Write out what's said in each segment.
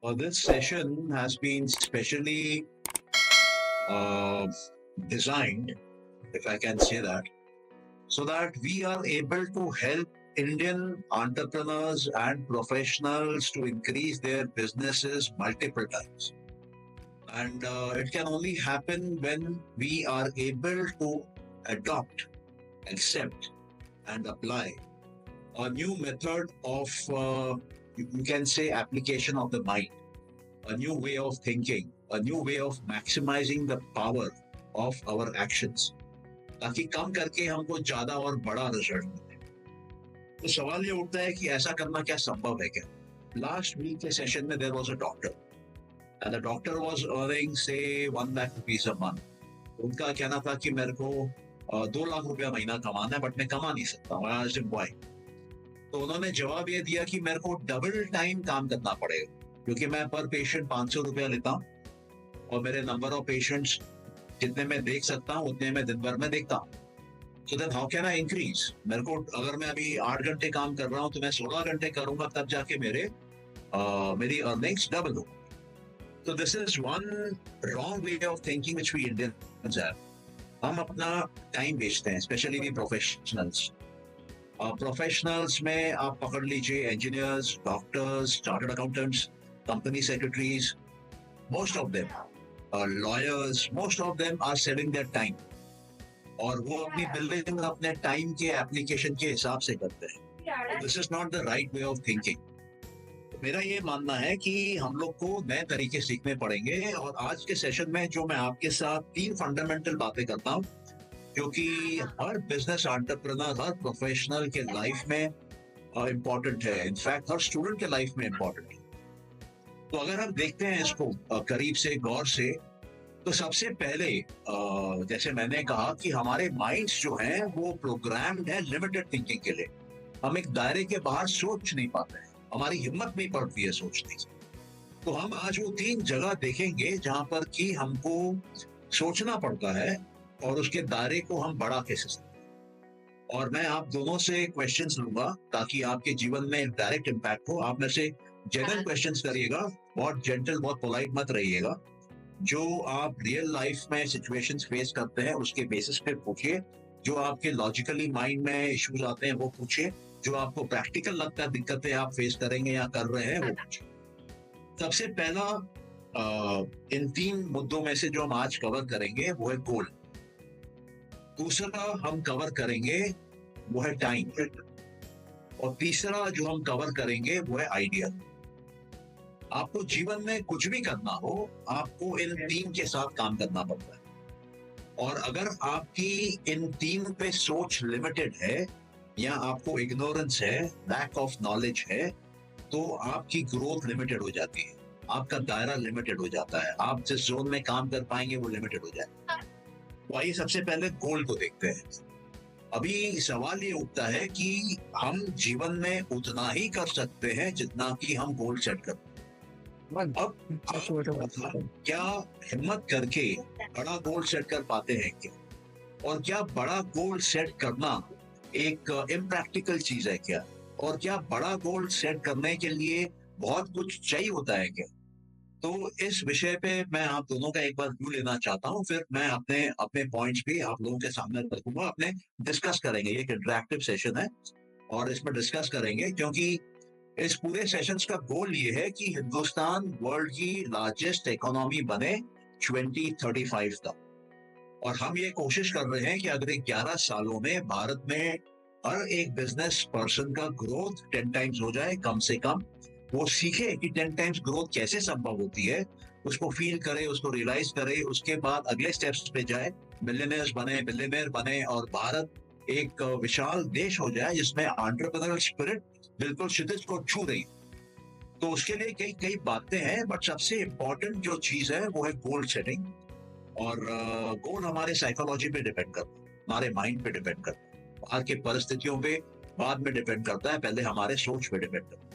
This session has been specially uh, designed, if I can say that, so that we are able to help Indian entrepreneurs and professionals to increase their businesses multiple times. And it can only happen when we are able to adopt, accept, and apply a new method of, you can say, application of the mind, a new way of thinking, a new way of maximizing the power of our actions, ताकि कम करके हमको ज्यादा और बड़ा result मिले। तो सवाल ये उठता है कि ऐसा करना क्या संभव है क्या? लास्ट वीक के सेशन में there was a doctor and the doctor was earning से 1 लाख रुपीज अ मंथ। उनका कहना था कि मेरे को 2 लाख रुपया महीना कमाना है, बट मैं कमा नहीं सकता। I asked him why? तो उन्होंने जवाब ये दिया कि मेरे को डबल टाइम काम करना पड़ेगा, क्योंकि मैं पर पेशेंट 500 रुपया लेता हूँ और मेरे नंबर ऑफ पेशेंट्स जितने मैं देख सकता हूँ उतने मैं दिन भर में देखता हूँ। So then how can I increase? मेरे को अगर मैं अभी 8 घंटे काम कर रहा हूँ तो मैं 16 घंटे करूंगा, तब जाके मेरी अर्निंग्स डबल हो। तो this is one wrong way of thinking which we Indians have. हम अपना टाइम बेचते हैं, स्पेशली वी प्रोफेशनल्स। प्रोफेशनल्स में आप पकड़ लीजिए engineers, doctors, chartered accountants, company secretaries, most of them, lawyers, most of them are selling their time, और वो अपनी बिल्डिंग अपने टाइम के एप्लीकेशन के हिसाब से करते हैं। This is not the right way of thinking. मेरा ये मानना है कि हम लोग को नए तरीके सीखने पड़ेंगे, और आज के सेशन में जो मैं आपके साथ 3 फंडामेंटल बातें करता हूँ, जो कि हर बिजनेस एंटरप्रेन्योर, हर प्रोफेशनल के लाइफ में इम्पोर्टेंट है, इनफैक्ट हर स्टूडेंट के लाइफ में इम्पोर्टेंट है। तो अगर हम देखते हैं इसको करीब से, गौर से, तो सबसे पहले जैसे मैंने कहा कि हमारे माइंड्स जो हैं वो प्रोग्राम्ड है लिमिटेड थिंकिंग के लिए। हम एक दायरे के बाहर सोच नहीं पाते हैं, हमारी हिम्मत नहीं पड़ती है सोचने की। तो हम आज वो 3 जगह देखेंगे जहां पर कि हमको सोचना पड़ता है और उसके दायरे को हम बढ़ा कैसे सकते हैं। और मैं आप दोनों से क्वेश्चंस लूंगा ताकि आपके जीवन में डायरेक्ट इम्पैक्ट हो। आप में से जनरल क्वेश्चंस करिएगा, बहुत जेंटल, बहुत पोलाइट मत रहिएगा। जो आप रियल लाइफ में सिचुएशंस फेस करते हैं उसके बेसिस पे पूछिए। जो आपके लॉजिकली माइंड में इश्यूज आते हैं वो पूछिए। जो आपको प्रैक्टिकल लगता है दिक्कतें आप फेस करेंगे या कर रहे हैं वो पूछिए। सबसे पहला इन 3 मुद्दों में से जो हम आज कवर करेंगे वो है गोल। दूसरा हम कवर करेंगे वो है टाइम, और तीसरा जो हम कवर करेंगे वो है आइडिया। आपको जीवन में कुछ भी करना हो, आपको इन 3 के साथ काम करना पड़ता है। और अगर आपकी इन 3 पे सोच लिमिटेड है, या आपको इग्नोरेंस है, लैक ऑफ नॉलेज है, तो आपकी ग्रोथ लिमिटेड हो जाती है, आपका दायरा लिमिटेड हो जाता है, आप जिस जोन में काम कर पाएंगे वो लिमिटेड हो जाएगा। तो आइए सबसे पहले गोल को देखते हैं। अभी सवाल ये उठता है कि हम जीवन में उतना ही कर सकते हैं जितना कि हम गोल सेट करते हैं। अब क्या हिम्मत करके बड़ा गोल सेट कर पाते हैं क्या? और क्या बड़ा गोल सेट करना एक इम्प्रैक्टिकल चीज है क्या? और क्या बड़ा गोल सेट करने के लिए बहुत कुछ चाहिए होता है क्या? तो इस विषय पे मैं आप दोनों का एक बार व्यू लेना चाहता हूँ, फिर मैं अपने अपने पॉइंट्स भी आप लोगों के सामने रखूंगा, अपने डिस्कस करेंगे। ये एक इंटरैक्टिव सेशन है और इसमें डिस्कस करेंगे, क्योंकि इस पूरे सेशंस का गोल ये है कि हिंदुस्तान वर्ल्ड की लार्जेस्ट इकोनॉमी बने 2035 तक। और हम ये कोशिश कर रहे हैं कि अगले 11 सालों में भारत में हर एक बिजनेस पर्सन का ग्रोथ 10 टाइम्स हो जाए कम से कम। वो सीखे कि 10 टाइम्स ग्रोथ कैसे संभव होती है, उसको फील करे, उसको रियलाइज करे, उसके बाद अगले स्टेप्स पे जाए, बिलियनियर बने और भारत एक विशाल देश हो जाए जिसमें एंटरप्रेन्योरियल स्पिरिट बिल्कुल क्षितिज को छू रही। तो उसके लिए कई कई बातें हैं, बट सबसे इंपॉर्टेंट जो चीज है वो है गोल सेटिंग। और गोल हमारे साइकोलॉजी पे डिपेंड करता है, हमारे माइंड पे डिपेंड करता है, बाहर की परिस्थितियों पे बाद में डिपेंड करता है, पहले हमारे सोच पे डिपेंड करता है।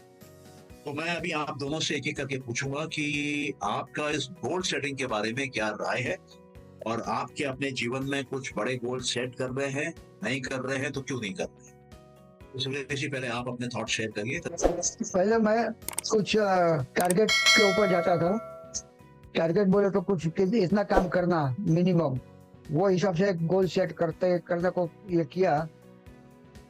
तो मैं अभी आप दोनों से एक एक करके पूछूंगा कि आपका इस गोल सेटिंग के बारे में क्या राय है, और आपके अपने जीवन में कुछ बड़े गोल सेट कर रहे हैं, नहीं कर रहे हैं तो क्यों नहीं कर रहे हैं? सुरेश पहले आप अपने थॉट शेयर करिए। पहले मैं कुछ टारगेट के ऊपर जाता था। टारगेट बोले तो कुछ इतना काम करना मिनिमम, वो हिसाब से एक गोल सेट करने को ये किया।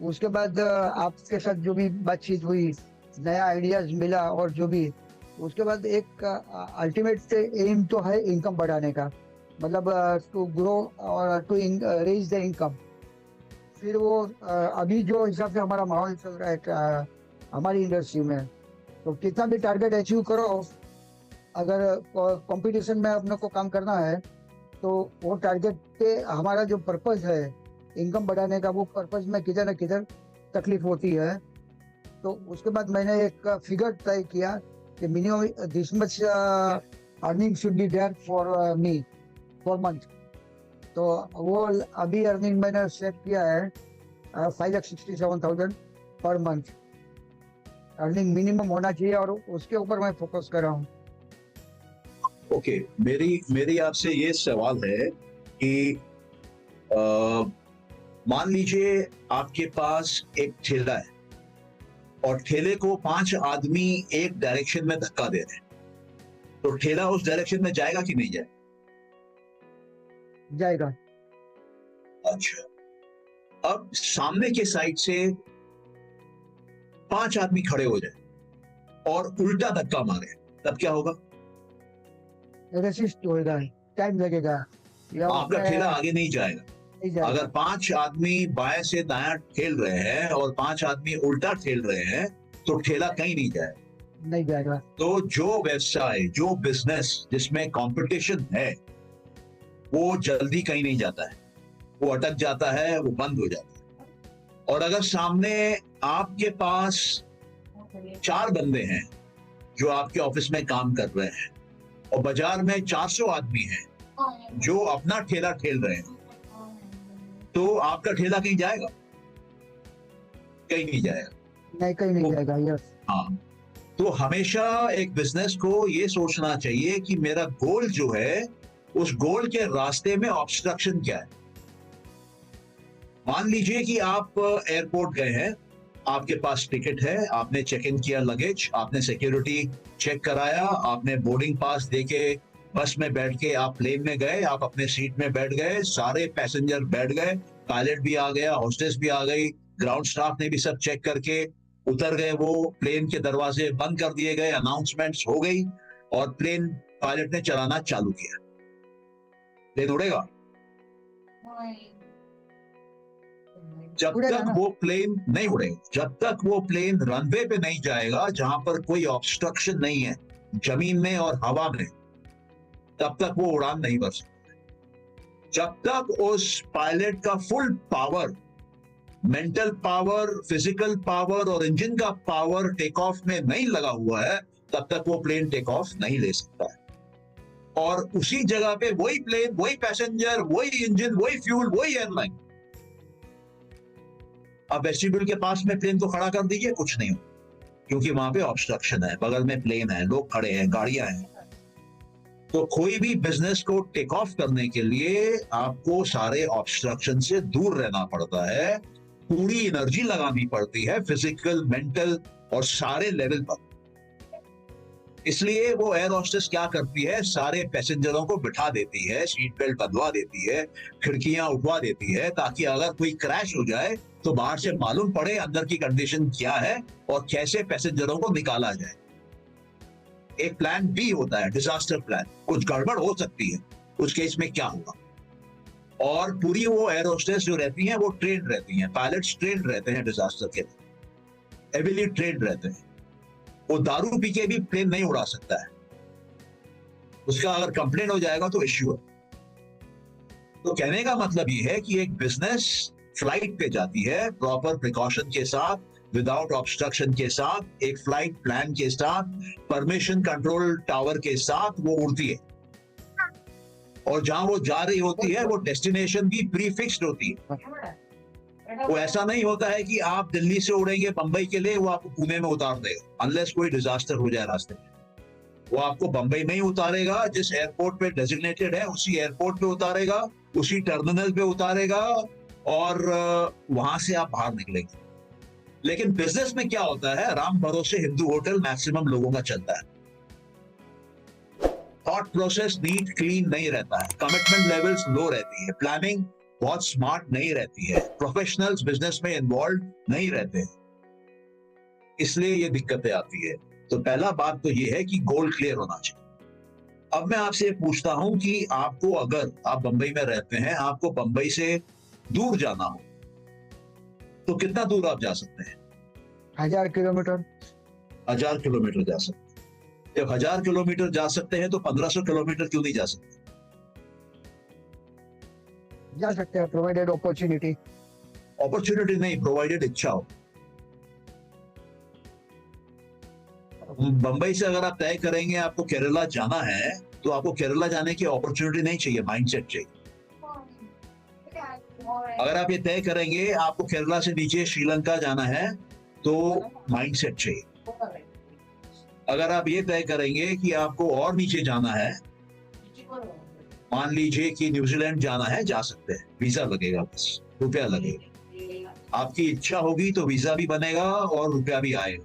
उसके बाद आपके साथ जो भी बातचीत हुई, नया आइडियाज मिला और जो भी, उसके बाद एक अल्टीमेट एम तो है इनकम बढ़ाने का, मतलब टू ग्रो और टू रेज द इनकम। फिर वो अभी जो हिसाब से हमारा माहौल चल रहा है हमारी इंडस्ट्री में, तो कितना भी टारगेट अचीव करो, अगर कंपटीशन में अपने को काम करना है तो वो टारगेट पे हमारा जो पर्पस है इनकम बढ़ाने का, वो पर्पस में किधर न किधर तकलीफ होती है। तो उसके बाद मैंने एक फिगर तय किया कि minimum this much earning should be there for me for month. तो वो अभी अर्निंग मैंने सेट किया है 5,67,000 पर मंथ अर्निंग मिनिमम होना चाहिए, और उसके ऊपर मैं फोकस कर रहा हूँ। ओके, मेरी आपसे ये सवाल है कि मान लीजिए आपके पास एक ठेला है और ठेले को 5 आदमी एक डायरेक्शन में धक्का दे रहे हैं, तो ठेला उस डायरेक्शन में जाएगा कि नहीं जाएगा? जाएगा। अच्छा, अब सामने के साइड से 5 आदमी खड़े हो जाए और उल्टा धक्का मारे, तब क्या होगा? रेसिस्ट होएगा, टाइम लगेगा, या आपका ठेला आगे नहीं जाएगा। नहीं जाएगा। अगर 5 आदमी बाएं से दायां ठेल रहे हैं और 5 आदमी उल्टा ठेल रहे हैं, तो ठेला कहीं नहीं जाएगा। नहीं जाएगा। तो जो व्यवसाय, जो बिजनेस जिसमें कंपटीशन है, वो जल्दी कहीं नहीं जाता है, वो अटक जाता है, वो बंद हो जाता है। और अगर सामने आपके पास 4 बंदे हैं जो आपके ऑफिस में काम कर रहे हैं और बाजार में 400 आदमी हैं जो अपना ठेला ठेल रहे हैं, तो आपका ठेला कहीं जाएगा? कहीं नहीं जाएगा। नहीं, कहीं नहीं जाएगा। यस। हाँ, तो हमेशा एक बिजनेस को ये सोचना चाहिए कि मेरा गोल जो है, उस गोल के रास्ते में ऑब्स्ट्रक्शन क्या है। मान लीजिए कि आप एयरपोर्ट गए हैं, आपके पास टिकट है, आपने चेक इन किया लगेज, आपने सिक्योरिटी चेक कराया, आपने बोर्डिंग पास देके बस में बैठ के आप प्लेन में गए, आप अपने सीट में बैठ गए, सारे पैसेंजर बैठ गए, पायलट भी आ गया, होस्टेस भी आ गई, ग्राउंड स्टाफ ने भी सब चेक करके उतर गए, वो प्लेन के दरवाजे बंद कर दिए गए, अनाउंसमेंट्स हो गई और प्लेन पायलट ने चलाना चालू किया। प्लेन उड़ेगा? जब तक वो प्लेन नहीं उड़ेगा, जब तक वो प्लेन रनवे पे नहीं जाएगा जहां पर कोई ऑब्स्ट्रक्शन नहीं है जमीन में और हवा में, तब तक वो उड़ान नहीं भर सकता। जब तक उस पायलट का full power, mental power, physical power और इंजन का पावर टेक ऑफ में नहीं लगा हुआ है, तब तक वो प्लेन टेक ऑफ नहीं ले सकता है। और उसी जगह पे वही प्लेन, वही पैसेंजर, वही इंजन, वही फ्यूल, वही एयरलाइन। अब वेस्टिब्यूल के पास में प्लेन को खड़ा कर दीजिए, कुछ नहीं हो, क्योंकि वहां पे ऑब्स्ट्रक्शन है, बगल में प्लेन है, लोग खड़े हैं, गाड़ियां हैं। तो कोई भी बिजनेस को टेक ऑफ करने के लिए आपको सारे ऑब्स्ट्रक्शन से दूर रहना पड़ता है, पूरी एनर्जी लगानी पड़ती है, फिजिकल, मेंटल और सारे लेवल पर। इसलिए वो एयर होस्टेस क्या करती है, सारे पैसेंजरों को बिठा देती है, सीट बेल्ट बंधवा देती है, खिड़कियां उठवा देती है, ताकि अगर कोई क्रैश हो जाए तो बाहर से मालूम पड़े अंदर की कंडीशन क्या है और कैसे पैसेंजरों को निकाला जाए। एक प्लान बी होता है, डिजास्टर प्लान। कुछ गड़बड़ हो सकती है, उस केस में क्या होगा। और पूरी वो एयर होस्टेस जो रहती हैं वो ट्रेन रहती हैं, पायलट्स ट्रेन रहते हैं डिजास्टर के लिए, हेवीली ट्रेन रहते हैं। वो दारू पी के भी प्लेन नहीं उड़ा सकता है, उसका अगर कंप्लेन हो जाएगा तो इश्यू है। तो कहने का मतलब ये है कि एक बिजनेस फ्लाइट पे जाती है प्रॉपर प्रिकॉशन के साथ, विदाउट ऑब्स्ट्रक्शन के साथ, एक फ्लाइट प्लान के साथ, परमिशन कंट्रोल टावर के साथ वो उड़ती है। और जहां वो जा रही होती है वो डेस्टिनेशन भी प्री फिक्स्ड होती है। वो ऐसा नहीं होता है कि आप दिल्ली से उड़ेंगे बंबई के लिए, वो आपको पुणे में उतार देगा, अनलेस कोई डिजास्टर हो जाए रास्ते में। वो आपको बंबई में ही उतारेगा, जिस एयरपोर्ट पे डेजिग्नेटेड है उसी एयरपोर्ट पे उतारेगा, उसी टर्मिनल पे उतारेगा और वहां से आप बाहर निकलेंगे। लेकिन बिजनेस में क्या होता है, राम भरोसे हिंदू होटल मैक्सिमम लोगों का चलता है। थॉट प्रोसेस नीट क्लीन नहीं रहता है, कमिटमेंट लेवल्स लो रहती है, प्लानिंग बहुत स्मार्ट नहीं रहती है, प्रोफेशनल्स बिजनेस में इन्वॉल्व नहीं रहते, इसलिए ये दिक्कतें आती है। तो पहला बात तो ये है कि गोल क्लियर होना चाहिए। अब मैं आपसे पूछता हूं कि आपको, अगर आप बंबई में रहते हैं, आपको बंबई से दूर जाना हो तो कितना दूर आप जा सकते हैं? 1000 किलोमीटर। 1000 किलोमीटर जा सकते हैं। जब 1000 किलोमीटर जा सकते हैं तो 1500 किलोमीटर क्यों नहीं जा सकते? जा सकते हैं, प्रोवाइडेड अपॉर्चुनिटी। अपॉर्चुनिटी नहीं, प्रोवाइडेड इच्छा हो। बंबई से अगर आप तय करेंगे आपको केरला जाना है, तो आपको केरला जाने की अपॉर्चुनिटी नहीं चाहिए, माइंडसेट चाहिए। अगर आप ये तय करेंगे आपको केरला से नीचे श्रीलंका जाना है, तो माइंडसेट चाहिए। अगर आप ये तय करेंगे कि आपको और नीचे जाना है, मान लीजिए कि न्यूजीलैंड जाना है, जा सकते हैं, वीजा लगेगा, बस रुपया लगेगा। आपकी इच्छा होगी तो वीजा भी बनेगा और रुपया भी आएगा।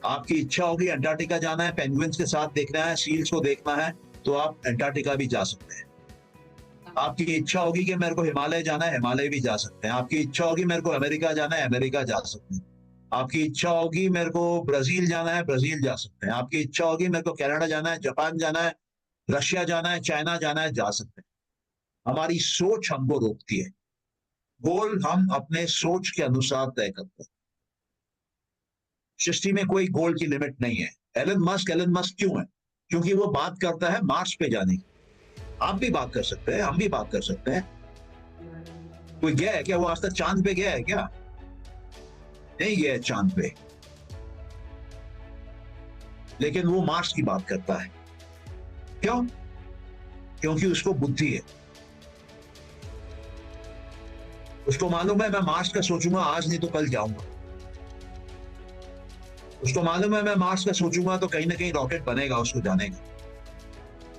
आपकी इच्छा होगी अंटार्कटिका जाना है, पेंगुइन्स के साथ देखना है, सील्स को देखना है, तो आप अंटार्कटिका भी जा सकते हैं। आपकी इच्छा होगी कि मेरे को हिमालय जाना है, हिमालय भी जा सकते हैं। आपकी इच्छा होगी मेरे को अमेरिका जाना है, अमेरिका जा सकते हैं। आपकी इच्छा होगी मेरे को ब्राजील जाना है, ब्राजील जा सकते हैं। आपकी इच्छा होगी मेरे को कनाडा जाना है, जापान जाना है, रशिया जाना है, चाइना जाना है, जा सकते हैं। हमारी सोच हमको रोकती है। गोल हम अपने सोच के अनुसार तय करते हैं। सृष्टि में कोई गोल की लिमिट नहीं है। एलन मस्क क्यों है? क्योंकि वो बात करता है मार्स पे जाने की। आप भी बात कर सकते हैं, हम भी बात कर सकते हैं। कोई गया है क्या? वो आज तक चांद पे गया है क्या? नहीं गया है चांद पे, लेकिन वो मार्स की बात करता है। क्यों? क्योंकि उसको बुद्धि है। उसको मालूम है मैं मार्स का सोचूंगा आज, नहीं तो कल जाऊंगा। उसको मालूम है मैं मार्स का सोचूंगा तो कहीं ना कहीं रॉकेट बनेगा उसको जाने का।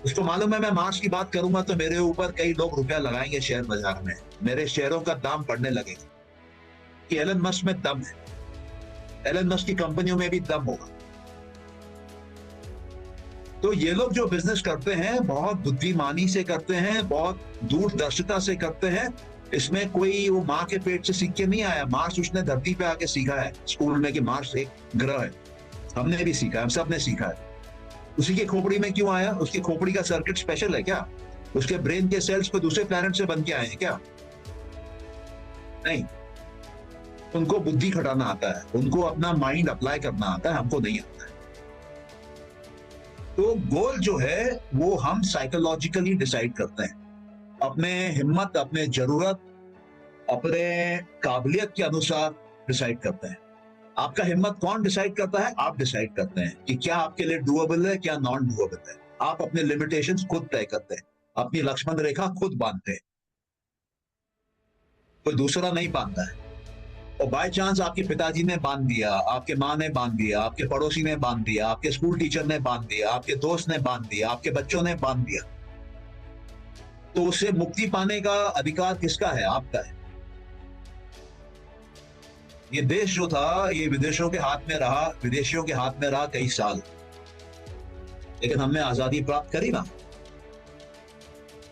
उसको मालूम है मैं मार्स की बात करूंगा तो मेरे ऊपर कई लोग रुपया लगाएंगे शेयर बाजार में, मेरे शेयरों का दाम बढ़ने लगेगा। कि एलन मस्क में दम है, एलन मस्क की कंपनियों में भी दम होगा। तो ये लोग जो बिजनेस करते हैं बहुत बुद्धिमानी से करते हैं, बहुत दूरदर्शिता से करते हैं। इसमें कोई वो माँ के पेट से सीख के नहीं आया। मार्स उसने धरती पे आके सीखा है स्कूल में कि मार्स एक ग्रह है। हमने भी सीखा है, हम सब ने सीखा है। उसी के खोपड़ी में क्यों आया? उसकी खोपड़ी का सर्किट स्पेशल है क्या? उसके ब्रेन के सेल्स को दूसरे प्लैनेट से बन के आए हैं क्या? नहीं। उनको बुद्धि खटाना आता है, उनको अपना माइंड अप्लाई करना आता है, हमको नहीं आता है। तो गोल जो है वो हम साइकोलॉजिकली डिसाइड करते हैं, अपने हिम्मत, अपने जरूरत, अपने काबिलियत के अनुसार डिसाइड करते हैं। आपका हिम्मत कौन डिसाइड करता है? आप डिसाइड करते हैं कि क्या आपके लिए डूएबल है, क्या नॉन डूएबल है। आप अपने लिमिटेशंस खुद तय करते हैं, अपनी लक्ष्मण रेखा खुद बांधते हैं, कोई दूसरा नहीं बांधता है। और बाय चांस आपके पिताजी ने बांध दिया, आपके माँ ने बांध दिया, आपके पड़ोसी ने बांध दिया, आपके स्कूल टीचर ने बांध दिया, आपके दोस्त ने बांध दिया, आपके बच्चों ने बांध दिया, तो उससे मुक्ति पाने का अधिकार किसका है? आपका है। ये देश जो था ये विदेशियों के हाथ में रहा, विदेशियों के हाथ में रहा कई साल, लेकिन हमने आजादी प्राप्त करी ना,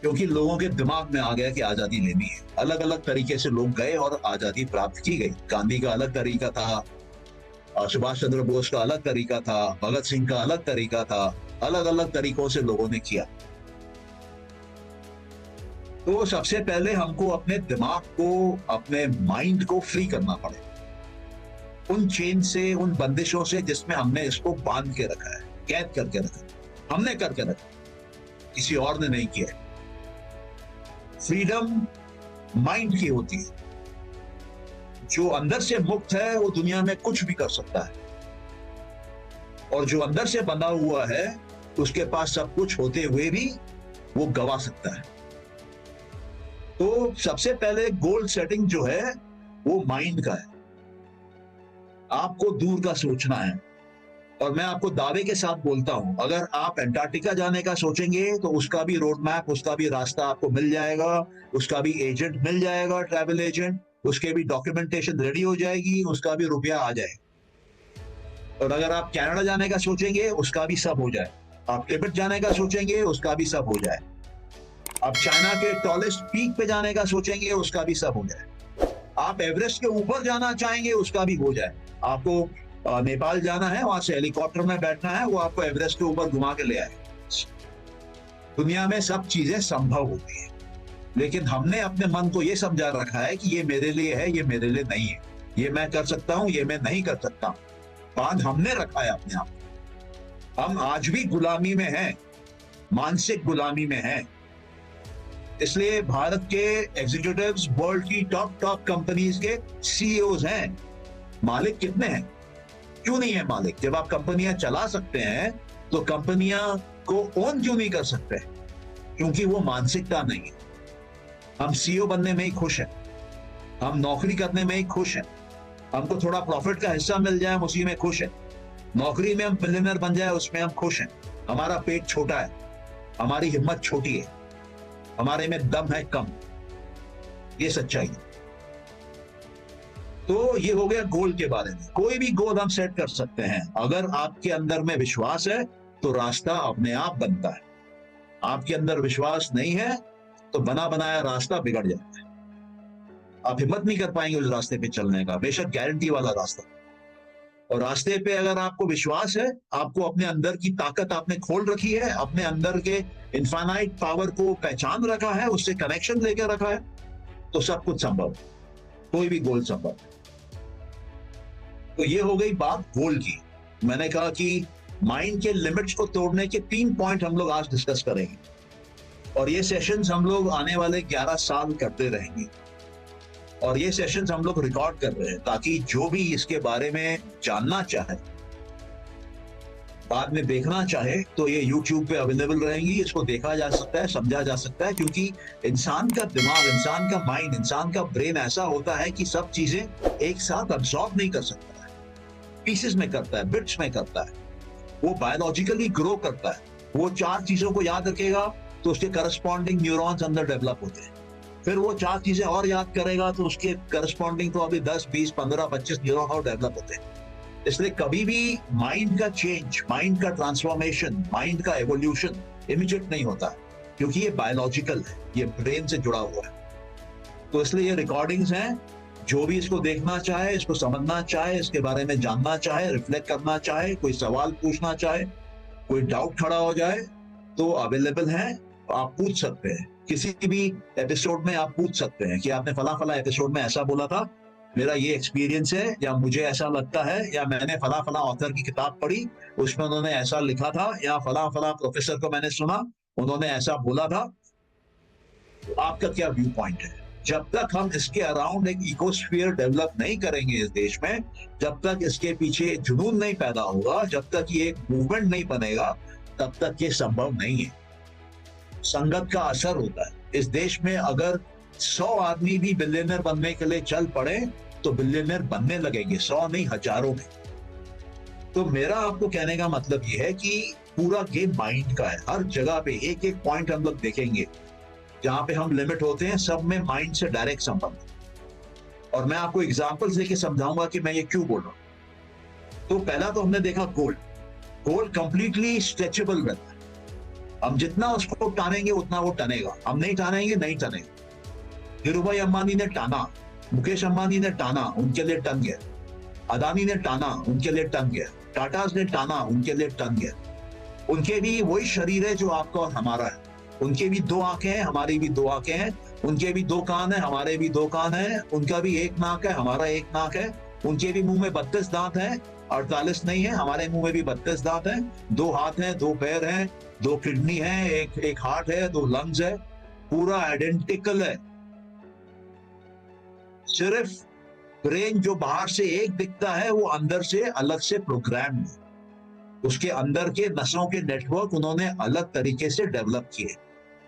क्योंकि लोगों के दिमाग में आ गया कि आजादी लेनी है। अलग अलग तरीके से लोग गए और आजादी प्राप्त की गई। गांधी का अलग तरीका था, सुभाष चंद्र बोस का अलग तरीका था, भगत सिंह का अलग तरीका था, अलग अलग तरीकों से लोगों ने किया। तो सबसे पहले हमको अपने दिमाग को, अपने माइंड को फ्री करना पड़ेगा उन चेन से, उन बंदिशों से जिसमें हमने इसको बांध के रखा है, कैद करके रखा है। हमने करके रखा, किसी और ने नहीं किया। फ्रीडम माइंड की होती है। जो अंदर से मुक्त है वो दुनिया में कुछ भी कर सकता है, और जो अंदर से बंधा हुआ है उसके पास सब कुछ होते हुए भी वो गवा सकता है। तो सबसे पहले गोल सेटिंग जो है वो माइंड का है। आपको दूर का सोचना है, और मैं आपको दावे के साथ बोलता हूं, अगर आप अंटार्कटिका जाने का सोचेंगे तो उसका भी रोड मैप, उसका भी रास्ता आपको मिल जाएगा, उसका भी एजेंट मिल जाएगा, ट्रैवल एजेंट। उसके भी डॉक्यूमेंटेशन रेडी हो जाएगी, उसका भी रुपया आ जाए। और अगर आप कनाडा जाने का सोचेंगे, उसका भी सब हो जाए। आप तिब्बत जाने का सोचेंगे, उसका भी सब हो जाए। आप चाइना के टॉलेस्ट पीक पे जाने का सोचेंगे, उसका भी सब हो जाए। आप एवरेस्ट के ऊपर जाना चाहेंगे, उसका भी हो जाए। आपको नेपाल जाना है, वहां से हेलीकॉप्टर में बैठना है, वो आपको एवरेस्ट के ऊपर घुमा के ले आए। दुनिया में सब चीजें संभव होती है, लेकिन हमने अपने मन को ये समझा रखा है कि ये मेरे लिए है, ये मेरे लिए नहीं है, ये मैं कर सकता हूं, ये मैं नहीं कर सकता। बांध हमने रखा है अपने आप को। हम आज भी गुलामी में हैं, मानसिक गुलामी में हैं। इसलिए भारत के एग्जीक्यूटिव्स वर्ल्ड की टॉप कंपनीज के सीईओज हैं। मालिक कितने हैं? क्यों नहीं है मालिक? जब आप कंपनियां चला सकते हैं तो कंपनियां को ओन क्यों नहीं कर सकते? क्योंकि वो मानसिकता नहीं है। हम सीईओ बनने में ही खुश हैं, हम नौकरी करने में ही खुश हैं, हमको थोड़ा प्रॉफिट का हिस्सा मिल जाए हम उसी में खुश हैं, नौकरी में हम मिलियनर बन जाए उसमें हम खुश हैं। हमारा पेट छोटा है, हमारी हिम्मत छोटी है, हमारे में दम है कम। ये सच्चाई है। तो ये हो गया गोल के बारे में। कोई भी गोल हम सेट कर सकते हैं। अगर आपके अंदर में विश्वास है तो रास्ता अपने आप बनता है। आपके अंदर विश्वास नहीं है तो बना बनाया रास्ता बिगड़ जाता है। आप हिम्मत नहीं कर पाएंगे उस रास्ते पे चलने का, बेशक गारंटी वाला रास्ता। और रास्ते पे अगर आपको विश्वास है, आपको अपने अंदर की ताकत आपने खोल रखी है, अपने अंदर के इनफाइनाइट पावर को पहचान रखा है, उससे कनेक्शन लेकर रखा है, तो सब कुछ संभव है। कोई भी गोल संभव है। तो ये हो गई बात गोल की। मैंने कहा कि माइंड के लिमिट्स को तोड़ने के 3 पॉइंट हम लोग आज डिस्कस करेंगे, और ये सेशंस हम लोग आने वाले 11 साल करते रहेंगे। और ये सेशंस हम लोग रिकॉर्ड कर रहे हैं ताकि जो भी इसके बारे में जानना चाहे, बाद में देखना चाहे, तो ये YouTube पे अवेलेबल रहेंगी। इसको देखा जा सकता है, समझा जा सकता है, क्योंकि इंसान का दिमाग, इंसान का माइंड, इंसान का ब्रेन ऐसा होता है कि सब चीजें एक साथ अब्सॉर्ब नहीं कर सकता है, पीसेस में करता है, बिट्स में करता है। वो बायोलॉजिकली ग्रो करता है। वो 4 चीजों को याद रखेगा तो उसके करस्पॉन्डिंग न्यूरॉन्स अंदर डेवलप होते हैं। फिर वो 4 चीजें और याद करेगा तो उसके करस्पॉन्डिंग तो अभी 10, 20, 15, 25 न्यूरॉन और डेवलप होते हैं। इसलिए कभी भी माइंड का चेंज, माइंड का ट्रांसफॉर्मेशन, माइंड का एवोल्यूशन इमीडिएट नहीं होता, क्योंकि ये बायोलॉजिकल है, ये ब्रेन से जुड़ा हुआ है। तो इसलिए ये रिकॉर्डिंग्स हैं। जो भी इसको देखना चाहे, इसको समझना चाहे, इसके बारे में जानना चाहे, रिफ्लेक्ट करना चाहे, कोई सवाल पूछना चाहे, कोई डाउट खड़ा हो जाए, तो अवेलेबल है, आप पूछ सकते हैं। किसी भी एपिसोड में आप पूछ सकते हैं कि आपने फला फला एपिसोड में ऐसा बोला था, मेरा ये एक्सपीरियंस है, या मुझे ऐसा लगता है, या मैंने फला फला ऑथर की किताब पढ़ी, उसमें उन्होंने ऐसा लिखा था, या फला फला प्रोफेसर को मैंने सुना, उन्होंने ऐसा बोला था। तो आपका क्या व्यू पॉइंट है? जब तक हम इसके अराउंड एक इकोस्फीयर डेवलप नहीं करेंगे इस देश में, जब तक इसके पीछे जुनून नहीं पैदा होगा, जब तक ये एक मूवमेंट नहीं बनेगा, तब तक ये संभव नहीं है। संगत का असर होता है। इस देश में अगर 100 आदमी भी बिलियनर बनने के लिए चल पड़े तो बिलियनर बनने लगेंगे, 100 नहीं, हजारों में। तो मेरा आपको कहने का मतलब ये है कि पूरा गेम माइंड का है। हर जगह पे एक एक पॉइंट हम लोग देखेंगे जहां पे हम लिमिट होते हैं, सब में माइंड से डायरेक्ट संबंध। और मैं आपको एग्जांपल्स देके समझाऊंगा कि मैं ये क्यों बोल रहा हूं। तो पहला तो हमने देखा गोल्ड। गोल्ड कंप्लीटली स्ट्रेचेबल रहता है। हम जितना उसको टानेंगे उतना वो टनेगा, हम नहीं टानेंगे नहीं टनेगा। धीरूभाई अंबानी ने टाना, मुकेश अंबानी ने टाना, उनके लिए टन गया। अदानी ने टाना, उनके लिए टन गया। टाटास ने टाना, उनके लिए टन गया। उनके भी वही शरीर है जो आपका और हमारा है। उनके भी 2 आंखें हैं, हमारी भी 2 आंखें हैं। उनके भी 2 कान हैं, हमारे भी 2 कान हैं। उनका भी 1 नाक है, हमारा 1 नाक है। उनके भी मुंह में 32 दांत हैं, 48 नहीं है। हमारे मुंह में भी 32 दांत हैं। 2 हाथ हैं, 2 पैर हैं, 2 किडनी है, एक हार्ट है, 2 लंग्स है। पूरा आइडेंटिकल है। सिर्फ ब्रेन जो बाहर से एक दिखता है, वो अंदर से अलग से प्रोग्राम है। उसके अंदर के नसों के नेटवर्क उन्होंने अलग तरीके से डेवलप किए।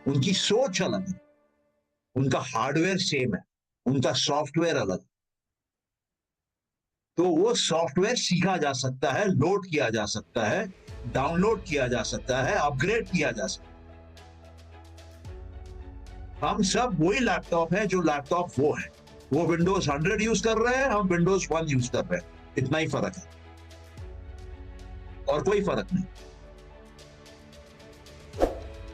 उनकी सोच अलग है, उनका हार्डवेयर सेम है, उनका सॉफ्टवेयर अलग। तो वो सॉफ्टवेयर सीखा जा सकता है, लोड किया जा सकता है, डाउनलोड किया जा सकता है, अपग्रेड किया जा सकता है। हम सब वही लैपटॉप है जो लैपटॉप वो है। वो विंडोज 100 यूज कर रहे हैं, हम विंडोज 1 यूज कर रहे हैं, इतना ही फर्क है और कोई फर्क नहीं।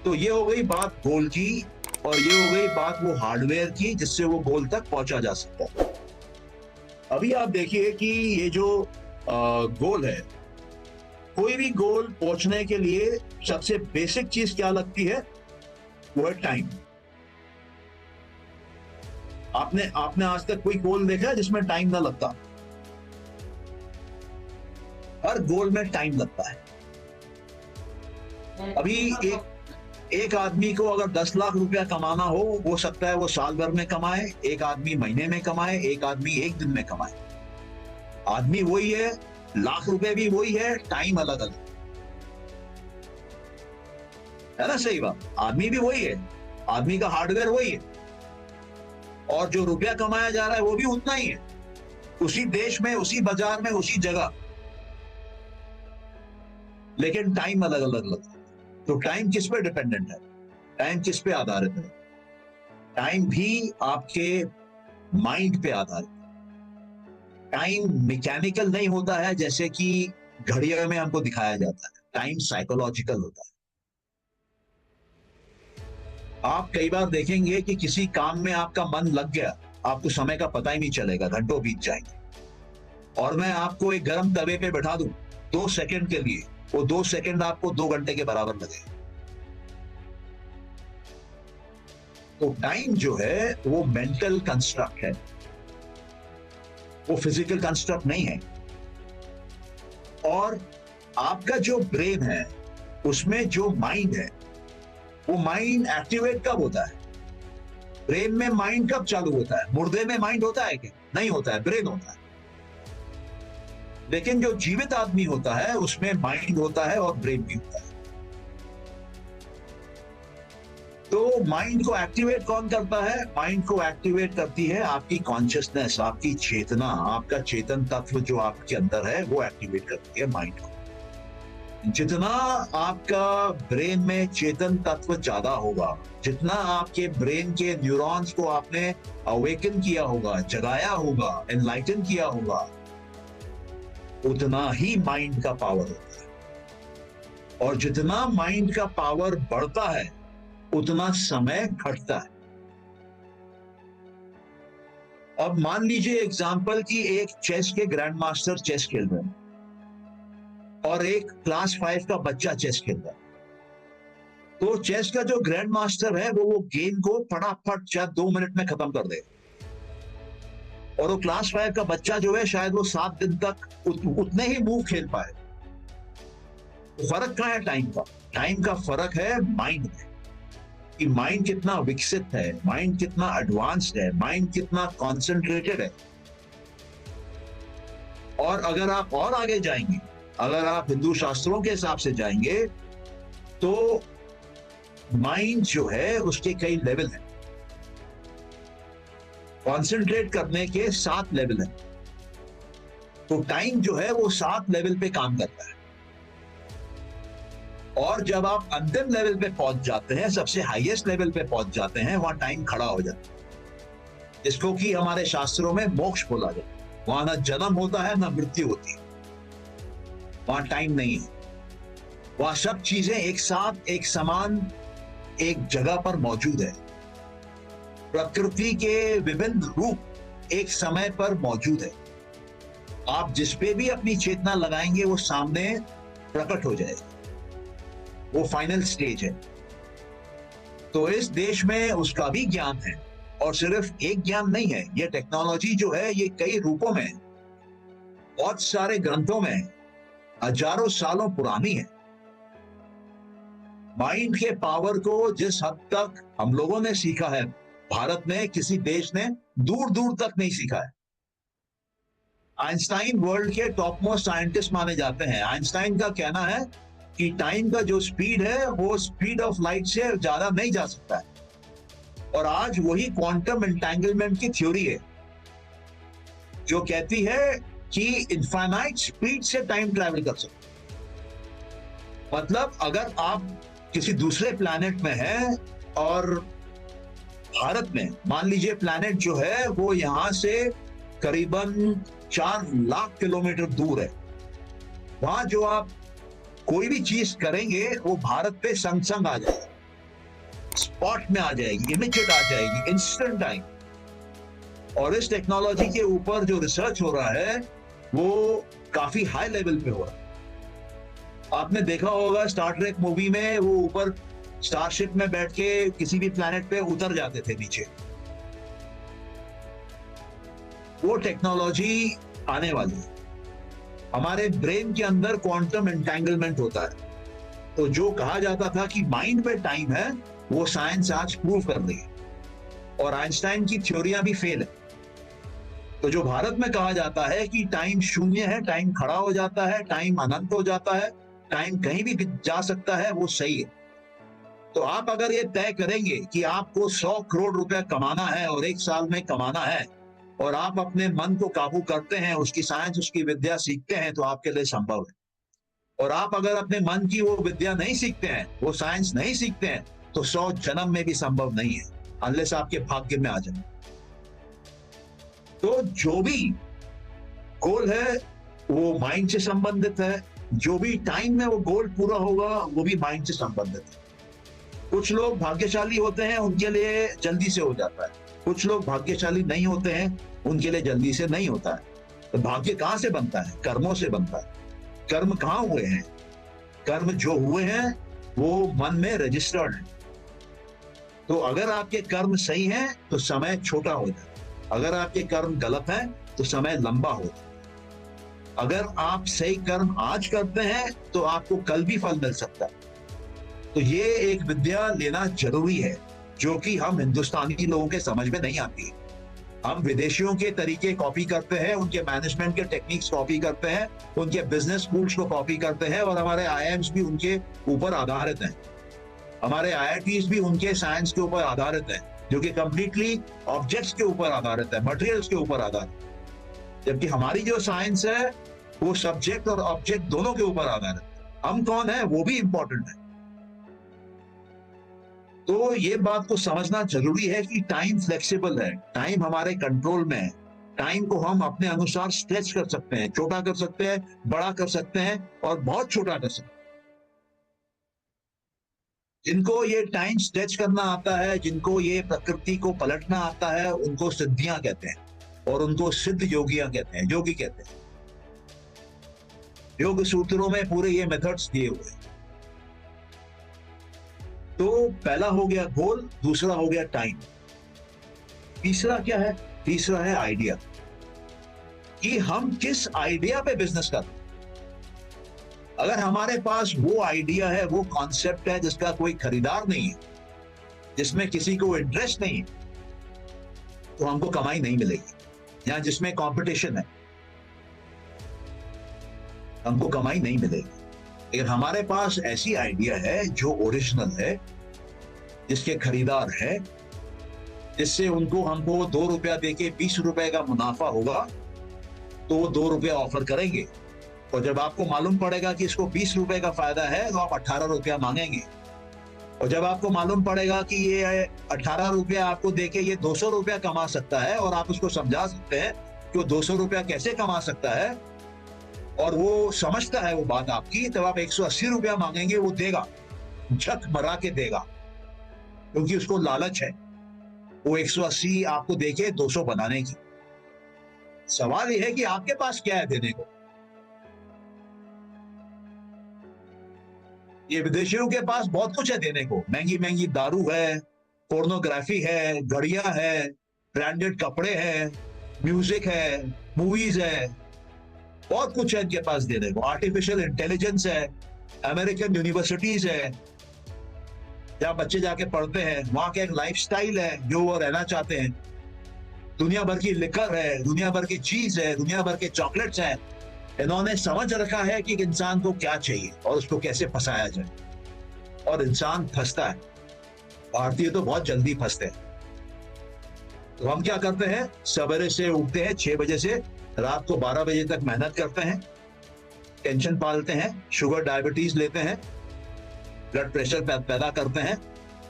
तो ये हो गई बात गोल की, और ये हो गई बात वो हार्डवेयर की जिससे वो गोल तक पहुंचा जा सकता है। अभी आप देखिए कि ये जो गोल है, कोई भी गोल पहुंचने के लिए सबसे बेसिक चीज क्या लगती है, वो है टाइम। आपने आज तक कोई गोल देखा है जिसमें टाइम ना लगता? हर गोल में टाइम लगता है। अभी एक आदमी को अगर 10 लाख रुपया कमाना हो सकता है वो साल भर में कमाए, एक आदमी महीने में कमाए, एक आदमी एक दिन में कमाए। आदमी वही है, लाख रुपए भी वही है, टाइम अलग अलग है ना? सही बात, आदमी भी वही है, आदमी का हार्डवेयर वही है, और जो रुपया कमाया जा रहा है वो भी उतना ही है, उसी देश में, उसी बाजार में, उसी जगह, लेकिन टाइम अलग अलग लगता है। तो टाइम किस पे डिपेंडेंट है? टाइम किस पे आधारित है? टाइम भी आपके माइंड पे आधारित है। टाइम मैकेनिकल नहीं होता है जैसे कि घड़ियों में हमको दिखाया जाता है, टाइम साइकोलॉजिकल होता है। आप कई बार देखेंगे कि किसी काम में आपका मन लग गया, आपको समय का पता ही नहीं चलेगा, घंटों बीत जाएंगे। और मैं आपको एक गर्म तवे पे बैठा दूं 2 सेकंड के लिए, वो 2 सेकंड आपको 2 घंटे के बराबर लगे। तो टाइम जो है वो मेंटल कंस्ट्रक्ट है, वो फिजिकल कंस्ट्रक्ट नहीं है। और आपका जो ब्रेन है उसमें जो माइंड है, वो माइंड एक्टिवेट कब होता है? ब्रेन में माइंड कब चालू होता है? मुर्दे में माइंड होता है क्या? नहीं होता है, ब्रेन होता है। लेकिन जो जीवित आदमी होता है उसमें माइंड होता है और ब्रेन भी होता है। तो माइंड को एक्टिवेट कौन करता है? माइंड को एक्टिवेट करती है आपकी कॉन्शियसनेस, आपकी चेतना, आपका चेतन तत्व जो आपके अंदर है वो एक्टिवेट करती है माइंड को। जितना आपका ब्रेन में चेतन तत्व ज्यादा होगा, जितना आपके ब्रेन के न्यूरॉन्स को आपने अवेकन किया होगा, जगाया होगा, एनलाइटन किया होगा, उतना ही माइंड का पावर होता है। और जितना माइंड का पावर बढ़ता है उतना समय घटता है। अब मान लीजिए एग्जांपल कि एक चेस के ग्रैंड मास्टर चेस खेल रहे हैं और एक क्लास 5 का बच्चा चेस खेल रहा है। तो चेस का जो ग्रैंड मास्टर है वो गेम को फटाफट शायद 2 मिनट में खत्म कर देगा, और वो क्लास 5 का बच्चा जो है शायद वो 7 दिन तक उतने ही मूव खेल पाए। तो फर्क क्या है टाइम का? टाइम का फर्क है माइंड में, कि माइंड कितना विकसित है, माइंड कितना एडवांस्ड है, माइंड कितना कॉन्सेंट्रेटेड है। और अगर आप और आगे जाएंगे, अगर आप हिंदू शास्त्रों के हिसाब से जाएंगे तो माइंड जो है उसके कई लेवल हैं। कॉन्सेंट्रेट करने के 7 लेवल हैं। तो टाइम जो है वो 7 लेवल पे काम करता है। और जब आप अंतिम लेवल पे पहुंच जाते हैं, सबसे हाईएस्ट लेवल पे पहुंच जाते हैं, वहां टाइम खड़ा हो जाता है, जिसको कि हमारे शास्त्रों में मोक्ष बोला जाता है। वहां ना जन्म होता है ना मृत्यु होती है, वहां टाइम नहीं है। वहां सब चीजें एक साथ, एक समान, एक जगह पर मौजूद है। प्रकृति के विभिन्न रूप एक समय पर मौजूद है। आप जिस पे भी अपनी चेतना लगाएंगे वो सामने प्रकट हो जाएगा। वो फाइनल स्टेज है। तो इस देश में उसका भी ज्ञान है, और सिर्फ एक ज्ञान नहीं है। ये टेक्नोलॉजी जो है ये कई रूपों में, बहुत सारे ग्रंथों में, हजारों सालों पुरानी है। माइंड के पावर को जिस हद तक हम लोगों ने सीखा है भारत में, किसी देश ने दूर दूर तक नहीं सीखा है। आइंस्टाइन वर्ल्ड के टॉप मोस्ट साइंटिस्ट माने जाते हैं। आइंस्टाइन का कहना है कि टाइम का जो स्पीड है वो स्पीड ऑफ लाइट से ज्यादा नहीं जा सकता है। और आज वही क्वांटम एंटेंगलमेंट की थ्योरी है जो कहती है कि इनफाइनाइट स्पीड से टाइम ट्रैवल कर सकते। मतलब अगर आप किसी दूसरे प्लैनेट में हैं और भारत में मान लीजिए प्लैनेट जो है वो यहाँ से करीबन 4 लाख किलोमीटर दूर है, वहां जो आप कोई भी चीज करेंगे वो भारत पे संग संग आ जाएगी, स्पॉट में आ जाएगी, इमीडिएट आ जाएगी, इंस्टेंट टाइम। और इस टेक्नोलॉजी के ऊपर जो रिसर्च हो रहा है वो काफी हाई लेवल पे हो रहा है। आपने देखा होगा स्टार ट्रेक मूवी में वो ऊपर स्टारशिप में बैठ के किसी भी प्लैनेट पे उतर जाते थे नीचे। वो टेक्नोलॉजी आने वाली है। हमारे ब्रेन के अंदर क्वांटम एंटेंगलमेंट होता है, तो जो कहा जाता था कि माइंड में टाइम है वो साइंस आज प्रूव कर रही है, और आइंस्टाइन की थ्योरियां भी फेल है। तो जो भारत में कहा जाता है कि टाइम शून्य है, टाइम खड़ा हो जाता है, टाइम अनंत हो जाता है, टाइम कहीं भी जा सकता है, वो सही है। तो आप अगर ये तय करेंगे कि आपको 100 करोड़ रुपया कमाना है और 1 साल में कमाना है, और आप अपने मन को काबू करते हैं, उसकी साइंस उसकी विद्या सीखते हैं, तो आपके लिए संभव है। और आप अगर अपने मन की वो विद्या नहीं सीखते हैं, वो साइंस नहीं सीखते हैं, तो 100 जन्म में भी संभव नहीं है, अनलेस आपके भाग्य में आ जाए। तो जो भी गोल है वो माइंड से संबंधित है, जो भी टाइम में वो गोल पूरा होगा वो भी माइंड से संबंधित है। कुछ लोग भाग्यशाली होते हैं, उनके लिए जल्दी से हो जाता है, कुछ लोग भाग्यशाली नहीं होते हैं, उनके लिए जल्दी से नहीं होता है। तो भाग्य कहां से बनता है? कर्मों से बनता है। कर्म कहां हुए हैं? कर्म जो हुए हैं वो मन में रजिस्टर्ड है। तो अगर आपके कर्म सही हैं तो समय छोटा हो जाए, अगर आपके कर्म गलत हैं तो समय लंबा हो जाए। अगर आप सही कर्म आज करते हैं तो आपको कल भी फल मिल सकता है। तो ये एक विद्या लेना जरूरी है, जो कि हम हिंदुस्तानी लोगों के समझ में नहीं आती। हम विदेशियों के तरीके कॉपी करते हैं, उनके मैनेजमेंट के टेक्निक्स कॉपी करते हैं, उनके बिजनेस स्कूल्स को कॉपी करते हैं, और हमारे आईआईएम्स भी उनके ऊपर आधारित हैं, हमारे आईआईटीज भी उनके साइंस के ऊपर आधारित हैं, जो कि कंप्लीटली ऑब्जेक्ट्स के ऊपर आधारित है, मटेरियल्स के ऊपर आधारित। जबकि हमारी जो साइंस है वो सब्जेक्ट और ऑब्जेक्ट दोनों के ऊपर आधारित है। हम कौन है वो भी इंपॉर्टेंट है। तो ये बात को समझना जरूरी है कि टाइम फ्लेक्सिबल है, टाइम हमारे कंट्रोल में है। टाइम को हम अपने अनुसार स्ट्रेच कर सकते हैं, छोटा कर सकते हैं, बड़ा कर सकते हैं, और बहुत छोटा कर सकते हैं। जिनको ये टाइम स्ट्रेच करना आता है, जिनको ये प्रकृति को पलटना आता है, उनको सिद्धियां कहते हैं, और उनको सिद्ध योगियां कहते हैं, योगी कहते हैं। योग सूत्रों में पूरे ये मेथड्स दिए हुए हैं। तो पहला हो गया गोल, दूसरा हो गया टाइम, तीसरा क्या है? तीसरा है आइडिया, कि हम किस आइडिया पे बिजनेस कर रहे हैं। अगर हमारे पास वो आइडिया है, वो कॉन्सेप्ट है जिसका कोई खरीदार नहीं है, जिसमें किसी को इंटरेस्ट नहीं है, तो हमको कमाई नहीं मिलेगी। या जिसमें कंपटीशन है, हमको कमाई नहीं मिलेगी। लेकिन हमारे पास ऐसी आइडिया है जो ओरिजिनल है, जिसके खरीदार है, जिससे उनको हमको 2 रुपया देके 20 रुपए का मुनाफा होगा, तो वो 2 रुपया ऑफर करेंगे। और जब आपको मालूम पड़ेगा कि इसको 20 रुपए का फायदा है, तो आप 18 रुपया मांगेंगे। और जब आपको मालूम पड़ेगा कि ये 18 रुपया आपको देके ये 200 रुपया कमा सकता है, और आप उसको समझा सकते हैं कि वो 200 रुपया कैसे कमा सकता है, और वो समझता है वो बात आपकी, तब आप 180 रुपया मांगेंगे। वो देगा, झक मरा के देगा, क्योंकि उसको लालच है, वो 180 आपको देके 200 बनाने की। सवाल यह है कि आपके पास क्या है देने को। ये विदेशियों के पास बहुत कुछ है देने को, महंगी महंगी दारू है, पोर्नोग्राफी है, घड़ियां है, ब्रांडेड कपड़े हैं, म्यूजिक है, मूवीज है, बहुत कुछ है इनके पास देने को। आर्टिफिशियल इंटेलिजेंस है, अमेरिकन यूनिवर्सिटीज है, जहां बच्चे जाके पढ़ते हैं, वहां का एक लाइफस्टाइल है जो वो रहना चाहते हैं। दुनिया भर की लिकर है, दुनिया भर की चीज है, दुनिया भर के चॉकलेट्स हैं। इन्होंने समझ रखा है कि इंसान को क्या चाहिए और उसको कैसे फंसाया जाए, और इंसान फंसता है। भारतीय तो बहुत जल्दी फंसते हैं। तो हम क्या करते हैं? सवेरे से उठते हैं 6 बजे से रात को 12 बजे तक मेहनत करते हैं, टेंशन पालते हैं, शुगर डायबिटीज लेते हैं, ब्लड प्रेशर पैदा करते हैं,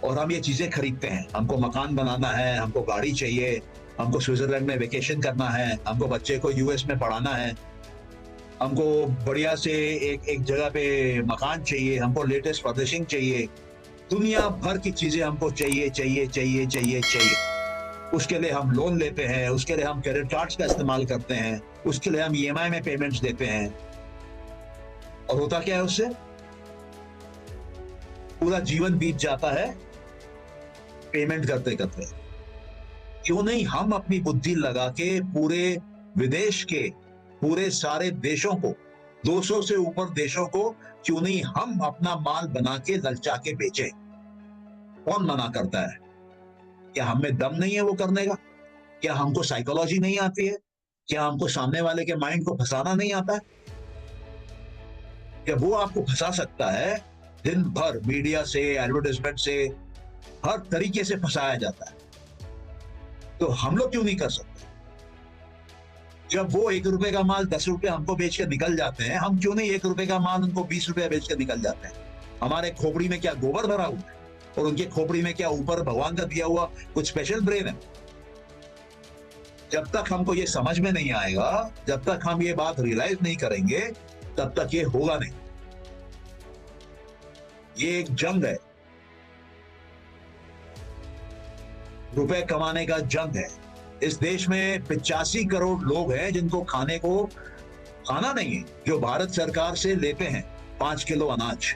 और हम ये चीजें खरीदते हैं। हमको मकान बनाना है, हमको गाड़ी चाहिए, हमको स्विट्जरलैंड में वेकेशन करना है, हमको बच्चे को यूएस में पढ़ाना है, हमको बढ़िया से एक जगह पे मकान चाहिए, हमको लेटेस्ट फर्निशिंग चाहिए, दुनिया भर की चीजें हमको चाहिए चाहिए चाहिए चाहिए चाहिए। उसके लिए हम लोन लेते हैं, उसके लिए हम क्रेडिट कार्ड्स का इस्तेमाल करते हैं, उसके लिए हम ईएमआई में पेमेंट्स देते हैं। और होता क्या है उससे? पूरा जीवन बीत जाता है पेमेंट करते करते। क्यों नहीं हम अपनी बुद्धि लगा के पूरे विदेश के पूरे सारे देशों को, 200 से ऊपर देशों को, क्यों नहीं हम अपना माल बना के ललचा के बेचें? कौन मना करता है? क्या हम में दम नहीं है वो करने का? क्या हमको साइकोलॉजी नहीं आती है? क्या हमको सामने वाले के माइंड को फंसाना नहीं आता है? क्या वो आपको फंसा सकता है? दिन भर मीडिया से, एडवर्टाइजमेंट से, हर तरीके से फंसाया जाता है। तो हम लोग क्यों नहीं कर सकते? जब वो 1 रुपए का माल 10 रुपए हमको बेच के निकल जाते हैं, हम क्यों नहीं 1 रुपए का माल उनको 20 रुपए बेच के निकल जाते हैं? हमारे खोपड़ी में क्या गोबर भरा हुआ है? और उनके खोपड़ी में क्या ऊपर भगवान का दिया हुआ कुछ स्पेशल ब्रेन है? जब तक हमको ये समझ में नहीं आएगा, जब तक हम ये बात रियलाइज नहीं करेंगे, तब तक ये होगा नहीं। ये एक जंग है, रुपए कमाने का जंग है। इस देश में 85 करोड़ लोग हैं जिनको खाने को खाना नहीं है, जो भारत सरकार से लेते हैं 5 किलो अनाज।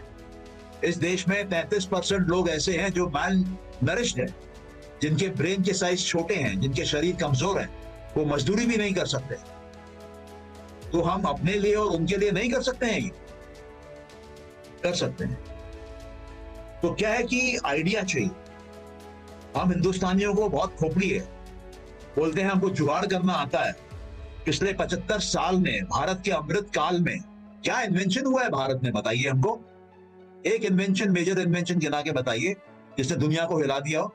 इस देश में 33% लोग ऐसे हैं जो मैल नरिश्ड है, जिनके ब्रेन के साइज छोटे हैं, जिनके शरीर कमजोर हैं, वो मजदूरी भी नहीं कर सकते। तो हम अपने लिए और उनके लिए नहीं कर सकते हैं? ये कर सकते हैं। तो क्या है कि आइडिया चाहिए। हम हिंदुस्तानियों को बहुत खोपड़ी है, बोलते हैं हमको जुगाड़ करना आता है। पिछले 75 साल में, भारत के अमृत काल में क्या इन्वेंशन हुआ है भारत में? बताइए हमको एक इन्वेंशन, मेजर इन्वेंशन गिना के बताइए जिसने दुनिया को हिला दिया हो।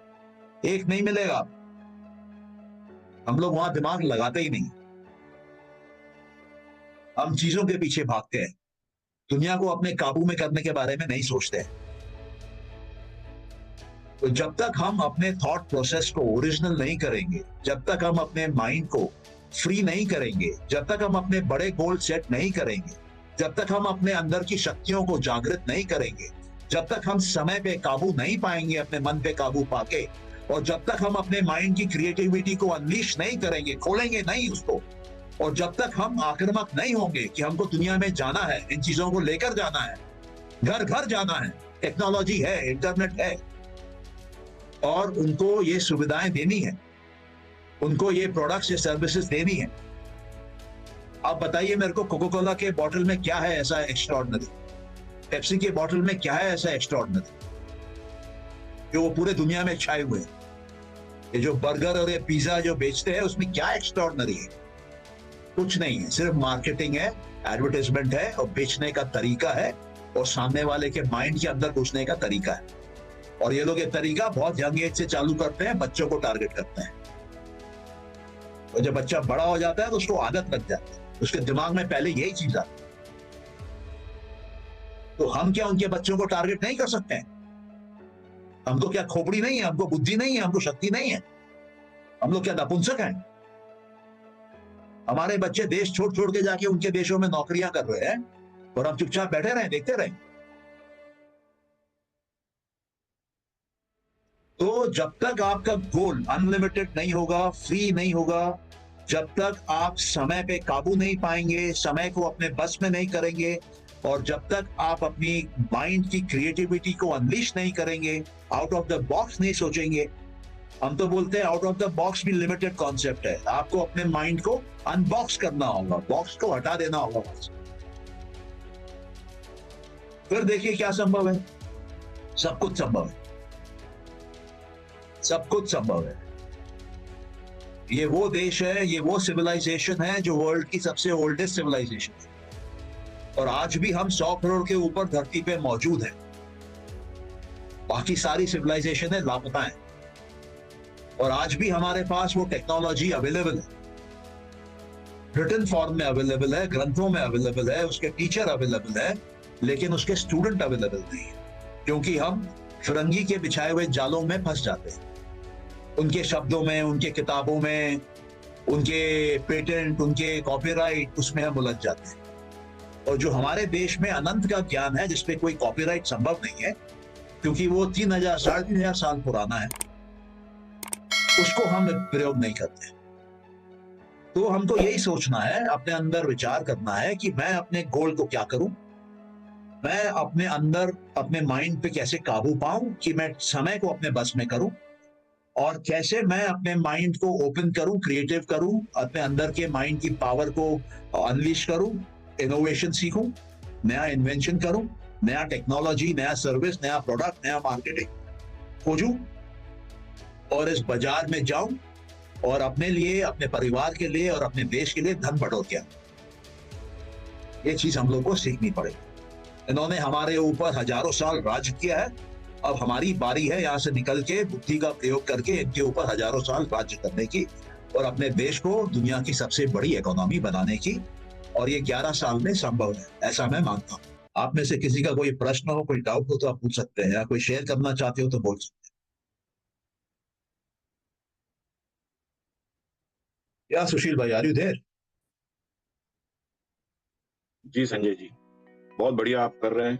एक नहीं मिलेगा। हम लोग वहां दिमाग लगाते ही नहीं, हम चीजों के पीछे भागते हैं, दुनिया को अपने काबू में करने के बारे में नहीं सोचते हैं। तो जब तक हम अपने थॉट प्रोसेस को ओरिजिनल नहीं करेंगे, जब तक हम अपने माइंड को फ्री नहीं करेंगे, जब तक हम अपने बड़े गोल सेट नहीं करेंगे, जब तक हम अपने अंदर की शक्तियों को जागृत नहीं करेंगे, जब तक हम समय पे काबू नहीं पाएंगे, अपने मन पे काबू पाके, और जब तक हम अपने माइंड की क्रिएटिविटी को अनलीश नहीं करेंगे, खोलेंगे नहीं उसको, और जब तक हम आक्रामक नहीं होंगे कि हमको दुनिया में जाना है, इन चीजों को लेकर जाना है, घर घर जाना है, टेक्नोलॉजी है, इंटरनेट है, और उनको ये सुविधाएं देनी है, उनको ये प्रोडक्ट्स या सर्विसेज देनी है। आप बताइए मेरे को, कोका कोला के बॉटल में क्या है ऐसा एक्स्ट्राऑर्डिनरी? पेप्सी के बॉटल में क्या है ऐसा एक्स्ट्राऑर्डिनरी जो वो पूरे दुनिया में छाए हुए हैं? ये जो बर्गर और ये पिज्जा जो बेचते हैं, उसमें क्या एक्स्ट्राऑर्डिनरी है? कुछ नहीं है, सिर्फ मार्केटिंग है, एडवर्टाइजमेंट है, और बेचने का तरीका है, और सामने वाले के माइंड के अंदर घुसने का तरीका है। और ये लोग ये तरीका बहुत यंग एज से चालू करते हैं, बच्चों को टारगेट करते हैं। और जब बच्चा बड़ा हो जाता है तो उसको आदत लग जाती है, उसके दिमाग में पहले यही चीज आती है। तो हम क्या उनके बच्चों को टारगेट नहीं कर सकते हैं? हमको क्या खोपड़ी नहीं है? हमको बुद्धि नहीं है? हमको शक्ति नहीं है? हम लोग क्या नपुंसक हैं? हमारे बच्चे देश छोड़ छोड़ के जाके उनके देशों में नौकरियां कर रहे हैं, और हम चुपचाप बैठे रहे, देखते रहे। तो जब तक आपका गोल अनलिमिटेड नहीं होगा, फ्री नहीं होगा, जब तक आप समय पे काबू नहीं पाएंगे, समय को अपने बस में नहीं करेंगे, और जब तक आप अपनी माइंड की क्रिएटिविटी को अनलीश नहीं करेंगे, आउट ऑफ द बॉक्स नहीं सोचेंगे। हम तो बोलते हैं आउट ऑफ द बॉक्स भी लिमिटेड कॉन्सेप्ट है। आपको अपने माइंड को अनबॉक्स करना होगा, बॉक्स को हटा देना होगा वहां से। फिर देखिए क्या संभव है। सब कुछ संभव है, सब कुछ संभव है। ये वो देश है, ये वो सिविलाइजेशन है जो वर्ल्ड की सबसे ओल्डेस्ट सिविलाइजेशन है, और आज भी हम 100 करोड़ के ऊपर धरती पे मौजूद हैं। बाकी सारी सिविलाइजेशन है लापता है, और आज भी हमारे पास वो टेक्नोलॉजी अवेलेबल है, रिटन फॉर्म में अवेलेबल है, ग्रंथों में अवेलेबल है, उसके टीचर अवेलेबल है, लेकिन उसके स्टूडेंट अवेलेबल नहीं है, क्योंकि हम फिरंगी के बिछाए हुए जालों में फंस जाते हैं। उनके शब्दों में, उनके किताबों में, उनके पेटेंट, उनके कॉपीराइट, उसमें हम उलझ जाते हैं। और जो हमारे देश में अनंत का ज्ञान है, जिसपे कोई कॉपीराइट संभव नहीं है, क्योंकि वो 3000 3,500 साल पुराना है, उसको हम प्रयोग नहीं करते। तो हमको यही सोचना है, अपने अंदर विचार करना है कि मैं अपने गोल को क्या करूं, मैं अपने अंदर अपने माइंड पे कैसे काबू पाऊं, कि मैं समय को अपने बस में करूं, और कैसे मैं अपने माइंड को ओपन करूं, क्रिएटिव करूं, अपने अंदर के माइंड की पावर को अनलीश करूं, इनोवेशन सीखूं, नया इन्वेंशन करूं, नया टेक्नोलॉजी, नया सर्विस, नया प्रोडक्ट, नया मार्केटिंग खोजूं, और इस बाजार में जाऊं और अपने लिए, अपने परिवार के लिए और अपने देश के लिए धन बढ़ो क्या। ये चीज हम लोग को सीखनी पड़ेगी। इन्होंने हमारे ऊपर हजारों साल राज किया है, अब हमारी बारी है यहाँ से निकल के बुद्धि का प्रयोग करके इनके ऊपर हजारों साल राज्य करने की, और अपने देश को दुनिया की सबसे बड़ी इकोनॉमी बनाने की। और ये 11 साल में संभव है, ऐसा मैं मानता हूँ। आप में से किसी का कोई प्रश्न हो, कोई डाउट हो तो आप पूछ सकते हैं, या कोई शेयर करना चाहते हो तो बोल सकते हैं। या सुशील भाई, आर यू देयर? जी संजय जी, बहुत बढ़िया आप कर रहे हैं,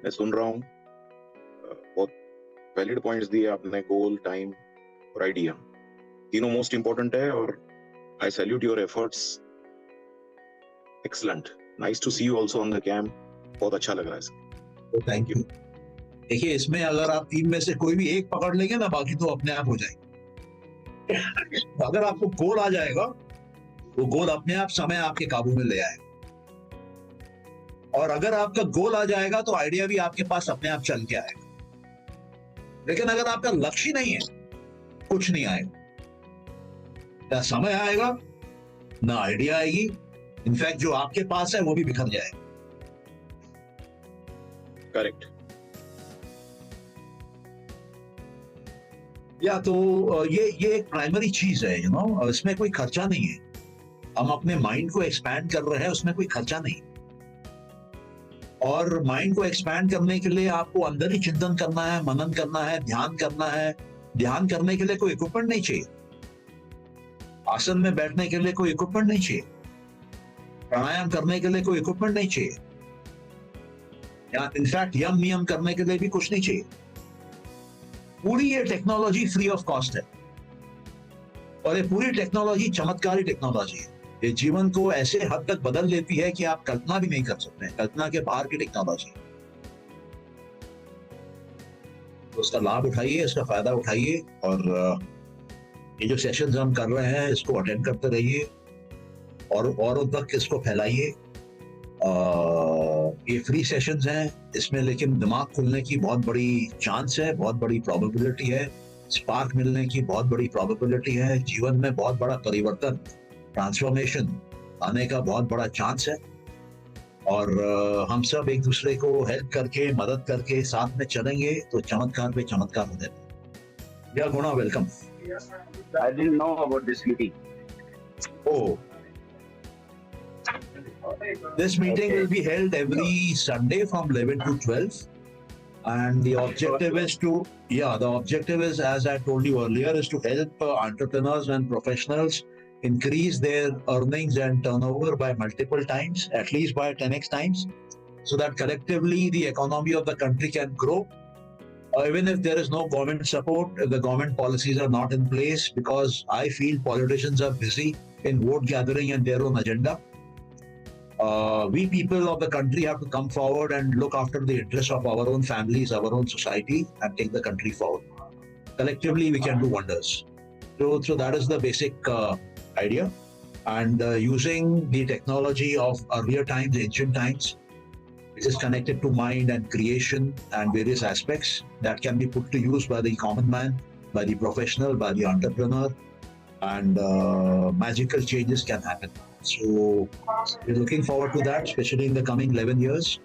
मैं सुन रहा हूँ। बहुत वैलिड पॉइंट्स दिए आपने, गोल, टाइम और आइडिया, तीनों मोस्ट इंपॉर्टेंट है, और I salute your efforts. Excellent, nice to see you also on the camp, बहुत अच्छा लग रहा है इसका। तो थैंक यू। देखिए, इसमें अगर आप तीन में से कोई भी एक पकड़ लेंगे ना, बाकी तो अपने आप हो जाएंगे। अगर आपको गोल आ जाएगा, वो गोल अपने आप समय आपके काबू में ले आएगा। और अगर आपका गोल आ जाएगा तो आइडिया भी आपके पास अपने आप चल के आएगा। लेकिन अगर आपका लक्ष्य नहीं है, कुछ नहीं आएगा। ना समय आएगा, ना आइडिया आएगी, इनफैक्ट जो आपके पास है वो भी बिखर जाएगा। करेक्ट। या तो ये एक प्राइमरी चीज है, इसमें कोई खर्चा नहीं है। हम अपने माइंड को एक्सपैंड कर रहे हैं, उसमें कोई खर्चा नहीं। और माइंड को एक्सपैंड करने के लिए आपको अंदर ही चिंतन करना है, मनन करना है, ध्यान करना है। ध्यान करने के लिए कोई इक्विपमेंट नहीं चाहिए, आसन में बैठने के लिए कोई इक्विपमेंट नहीं चाहिए, प्राणायाम करने के लिए कोई इक्विपमेंट नहीं चाहिए, या इनफैक्ट यम नियम करने के लिए भी कुछ नहीं चाहिए। पूरी ये टेक्नोलॉजी फ्री ऑफ कॉस्ट है, और ये पूरी टेक्नोलॉजी चमत्कारी टेक्नोलॉजी है। ये जीवन को ऐसे हद तक बदल देती है कि आप कल्पना भी नहीं कर सकते, कल्पना के बाहर की टेक्नोलॉजी। तो उसका लाभ उठाइए, इसका फायदा उठाइए, और ये जो सेशंस हम कर रहे हैं इसको अटेंड करते रहिए, और औरों तक इसको फैलाइए। ये फ्री सेशंस हैं, इसमें लेकिन दिमाग खुलने की बहुत बड़ी चांस है, बहुत बड़ी प्रोबेबिलिटी है, स्पार्क मिलने की बहुत बड़ी प्रोबेबिलिटी है, जीवन में बहुत बड़ा परिवर्तन, ट्रांसफॉर्मेशन आने का बहुत बड़ा चांस है। और हम सब एक दूसरे को हेल्प करके, मदद करके साथ में चलेंगे तो चमत्कार पे चमत्कार हो जाएगा। या गुणा, welcome. I didn't know about this meeting. Oh, this meeting will be held every Sunday from 11 to 12. And the objective is to, the objective is, as I told you earlier, is to help entrepreneurs and professionals increase their earnings and turnover by multiple times, at least by 10x times, so that collectively the economy of the country can grow. Even if there is no government support, if the government policies are not in place, because I feel politicians are busy in vote gathering and their own agenda. We people of the country have to come forward and look after the interests of our own families, our own society, and take the country forward. Collectively, we can do wonders. So that is the basic idea. And using the technology of earlier times, ancient times, which is connected to mind and creation and various aspects that can be put to use by the common man, by the professional, by the entrepreneur, and magical changes can happen. So we're looking forward to that, especially in the coming 11 years.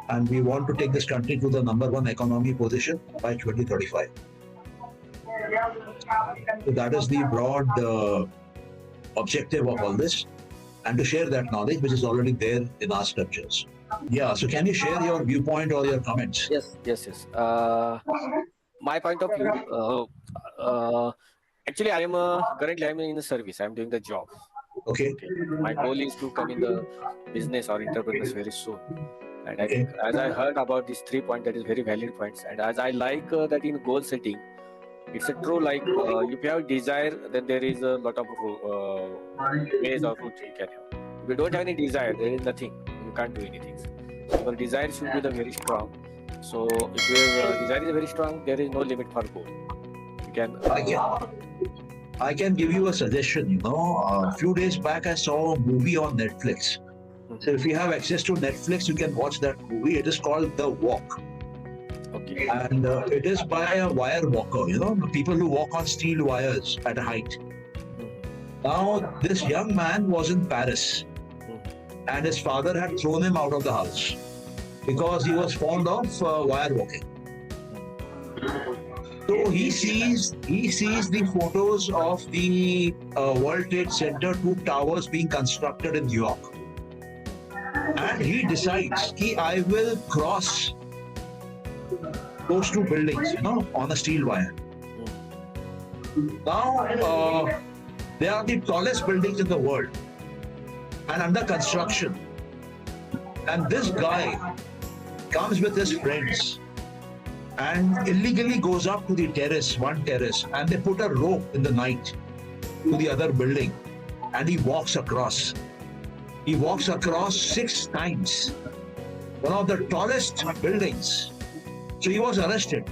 And we want to take this country to the #1 economy position by 2035. So that is the broad objective of all this, and to share that knowledge which is already there in our scriptures. Yeah. So can you share your viewpoint or your comments? Yes. My point of view. Actually, I am currently I'm in the service. I'm doing the job. Okay. Okay. My goal is to come in the business or entrepreneurs very soon. And Okay. as I heard about these 3 points, that is very valid points. And as I like that in goal setting, it's a true like if you have desire, then there is a lot of ways or route you can have. If you don't have any desire, there is nothing. You can't do anything. So your desire should be the very strong. So if your desire is very strong, there is no limit for goal. You can. I can give you a suggestion. A few days back, I saw a movie on Netflix. So if you have access to Netflix, you can watch that movie. It is called The Walk. Okay. And it is by a wire walker, the people who walk on steel wires at a height. Now, this young man was in Paris, and his father had thrown him out of the house because he was fond of wire walking. So he sees the photos of the World Trade Center 2 towers being constructed in New York, and he decides, I will cross those 2 buildings, on a steel wire. Now, they are the tallest buildings in the world and under construction. And this guy comes with his friends and illegally goes up to the one terrace, and they put a rope in the night to the other building, and he walks across. He walks across 6 times. One of the tallest buildings. So he was arrested.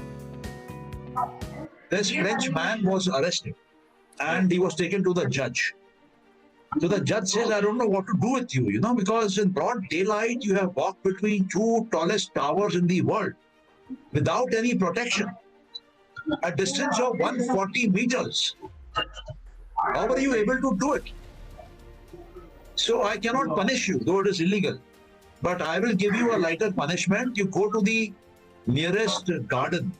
This French man was arrested and he was taken to the judge. So the judge says, I don't know what to do with you, because in broad daylight you have walked between 2 tallest towers in the world without any protection, a distance of 140 meters. How were you able to do it? So I cannot punish you, though it is illegal, but I will give you a lighter punishment. You go to the nearest garden,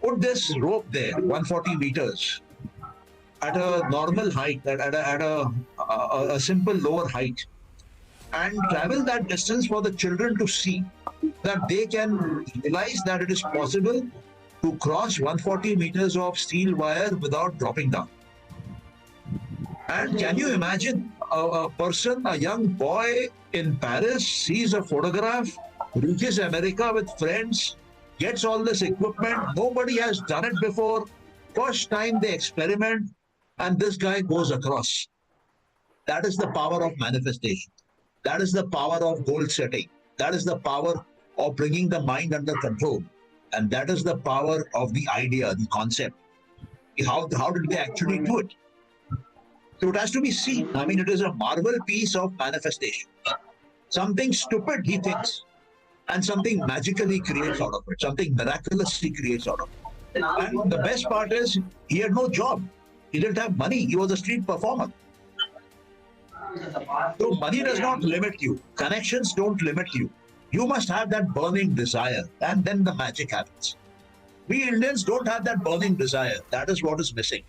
put this rope there, 140 meters, at a normal height, at a simple lower height, and travel that distance for the children to see, that they can realize that it is possible to cross 140 meters of steel wire without dropping down. And can you imagine a person, a young boy in Paris, sees a photograph, reaches America with friends, gets all this equipment, nobody has done it before, first time they experiment, and this guy goes across. That is the power of manifestation. That is the power of goal setting. That is the power of bringing the mind under control. And that is the power of the idea, the concept. How did they actually do it? So it has to be seen. I mean, it is a marvel piece of manifestation. Something stupid, he thinks, and something magically creates out of it. Something miraculously creates out of it. And the best part is, he had no job. He didn't have money. He was a street performer. So money does not limit you. Connections don't limit you. You must have that burning desire, and then the magic happens. We Indians don't have that burning desire. That is what is missing.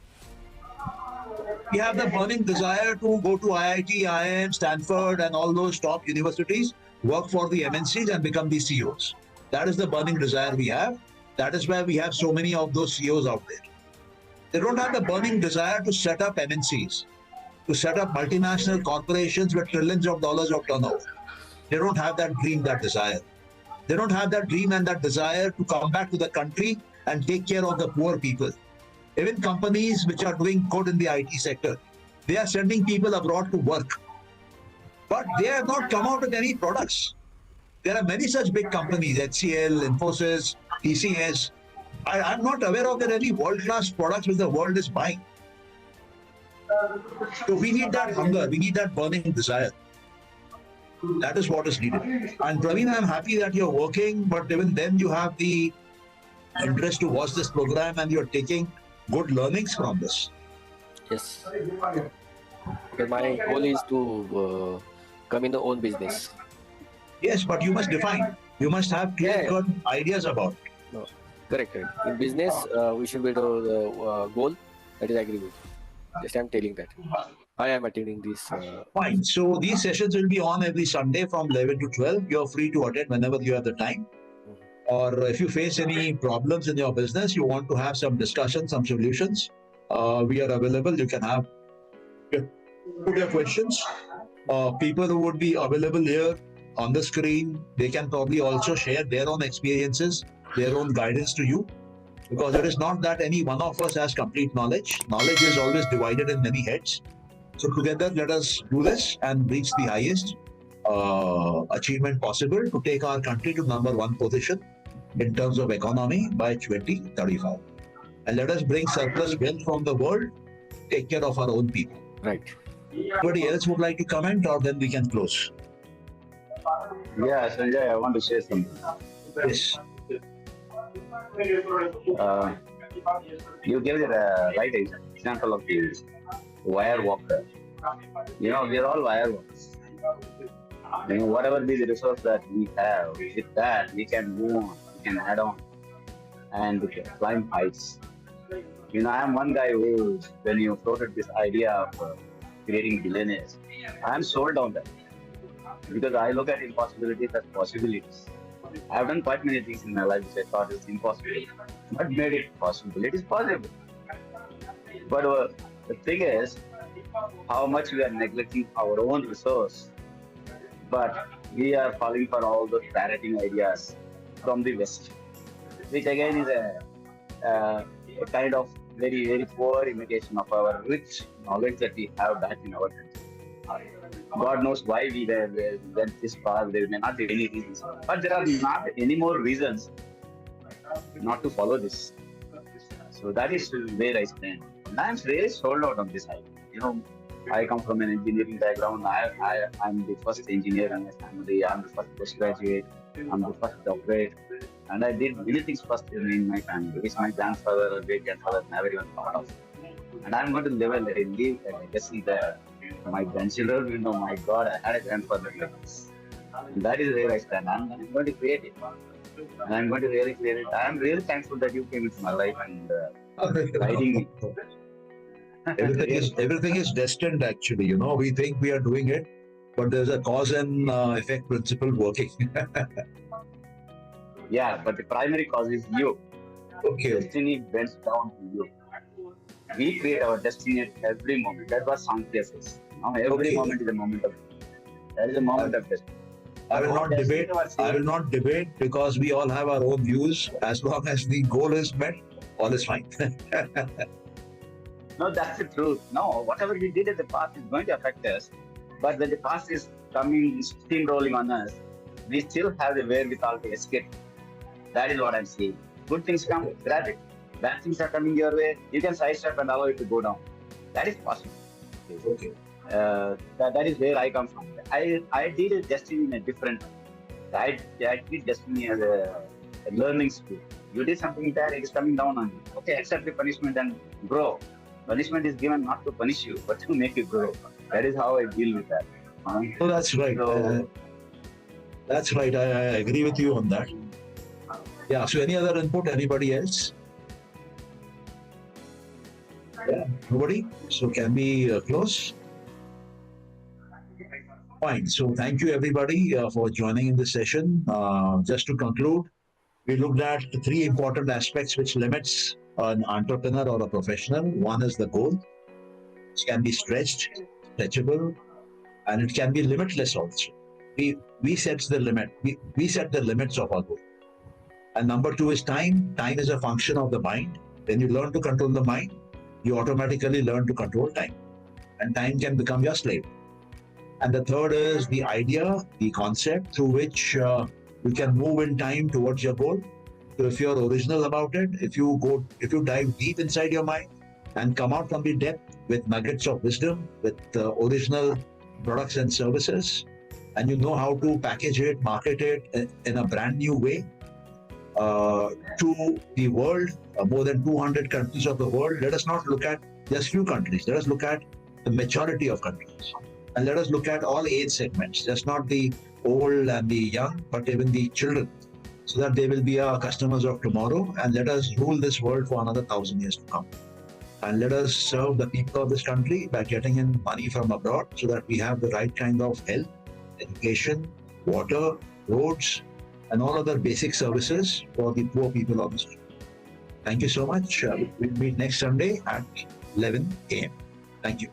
We have the burning desire to go to IIT, IIM, Stanford, and all those top universities, work for the MNCs and become the CEOs. That is the burning desire we have. That is why we have so many of those CEOs out there. They don't have the burning desire to set up MNCs, to set up multinational corporations with trillions of dollars of turnover. They don't have that dream, that desire. They don't have that dream and that desire to come back to the country and take care of the poor people. Even companies which are doing good in the IT sector, they are sending people abroad to work. But they have not come out with any products. There are many such big companies, HCL, Infosys, TCS. I'm not aware of any world-class products which the world is buying. So we need that hunger, we need that burning desire. That is what is needed. And Praveen, I'm happy that you're working, but even then you have the interest to watch this program and you're taking good learnings from this. Yes. Because my goal is to come in the own business. Yes, but you must define. You must have clear-cut ideas about it. No, correct. In business, we should be the goal. That is agree with. Just I'm telling that. I am attending this. Fine. So these sessions will be on every Sunday from 11 to 12. You're free to attend whenever you have the time. Or if you face any problems in your business, you want to have some discussion, some solutions, we are available. You can have put your questions. People who would be available here on the screen, they can probably also share their own experiences, their own guidance to you. Because it is not that any one of us has complete knowledge. Knowledge is always divided in many heads. So together, let us do this and reach the highest achievement possible to take our country to #1 position in terms of economy by 2035. And let us bring surplus wealth from the world, take care of our own people. Right. Anybody else would like to comment, or then we can close? Yeah, Sanjay, I want to say something. Yes. You gave the right example of the wire walker. We are all wire walkers. Whatever be the resource that we have, with that we can move on, we can add on, and we can climb heights. I am one guy who, when you floated this idea of creating billionaires, I am sold on that because I look at impossibilities as possibilities. I have done quite many things in my life which I thought is impossible, but made it possible. It is possible. But the thing is, how much we are neglecting our own resource, but we are falling for all those parroting ideas from the West, which again is a kind of very, very poor imitation of our rich knowledge that we have back in our country. God knows why we went this far. There may not be any reasons, but there are not any more reasons not to follow this. So that is where I stand. And I'm really sold out on this idea. I come from an engineering background. I'm the first engineer in my family. I'm the first postgraduate. I'm the first doctorate. And I did many things first in my family, which my grandfather or great grandfather never even thought of. And I'm going to leave a legacy that my grandchildren will know, my God, I had a grandfather like this. And that is where I stand. I'm going to create it. And I'm going to really create it. I'm really thankful that you came into my life and guiding me. Everything is destined, actually. We think we are doing it, but there's a cause and effect principle working. Yeah, but the primary cause is you. Okay. Destiny bends down to you. We create our destiny at every moment. That was Sankhya says. Now every moment is a moment of that is a moment of destiny. I will not debate because we all have our own views. As long as the goal is met, all is fine. No, that's the truth. No, whatever we did in the past is going to affect us. But when the past is coming, steamrolling on us, we still have the wherewithal to escape. That is what I'm saying. Good things come, grab it. Bad things are coming your way, you can sidestep and allow it to go down. That is possible. Okay. That is where I come from. I did destiny in a different way. I treat destiny as a learning school. You did something bad, it is coming down on you. Okay, accept the punishment and grow. Punishment is given not to punish you, but to make you grow. That is how I deal with that. Oh, that's right. That's right. I agree with you on that. Yeah. So, any other input? Anybody else? Yeah. Nobody? So, can we close? Fine. So, thank you everybody for joining in this session. Just to conclude, we looked at the three important aspects which limits an entrepreneur or a professional. One is the goal, which can be stretched, stretchable, and it can be limitless also. We set the limit. We set the limits of our goal. And number two is time. Time is a function of the mind. When you learn to control the mind, you automatically learn to control time. And time can become your slave. And the third is the idea, the concept through which you can move in time towards your goal. So if you're original about it, if you dive deep inside your mind and come out from the depth with nuggets of wisdom, with original products and services, and you know how to package it, market it in a brand new way to the world, more than 200 countries of the world. Let us not look at just few countries. Let us look at the majority of countries. And let us look at all age segments, just not the old and the young, but even the children, so that they will be our customers of tomorrow, and let us rule this world for another 1,000 years to come. and let us serve the people of this country by getting in money from abroad so that we have the right kind of health, education, water, roads, and all other basic services for the poor people of this country. Thank you so much. We'll meet next Sunday at 11 a.m. Thank you.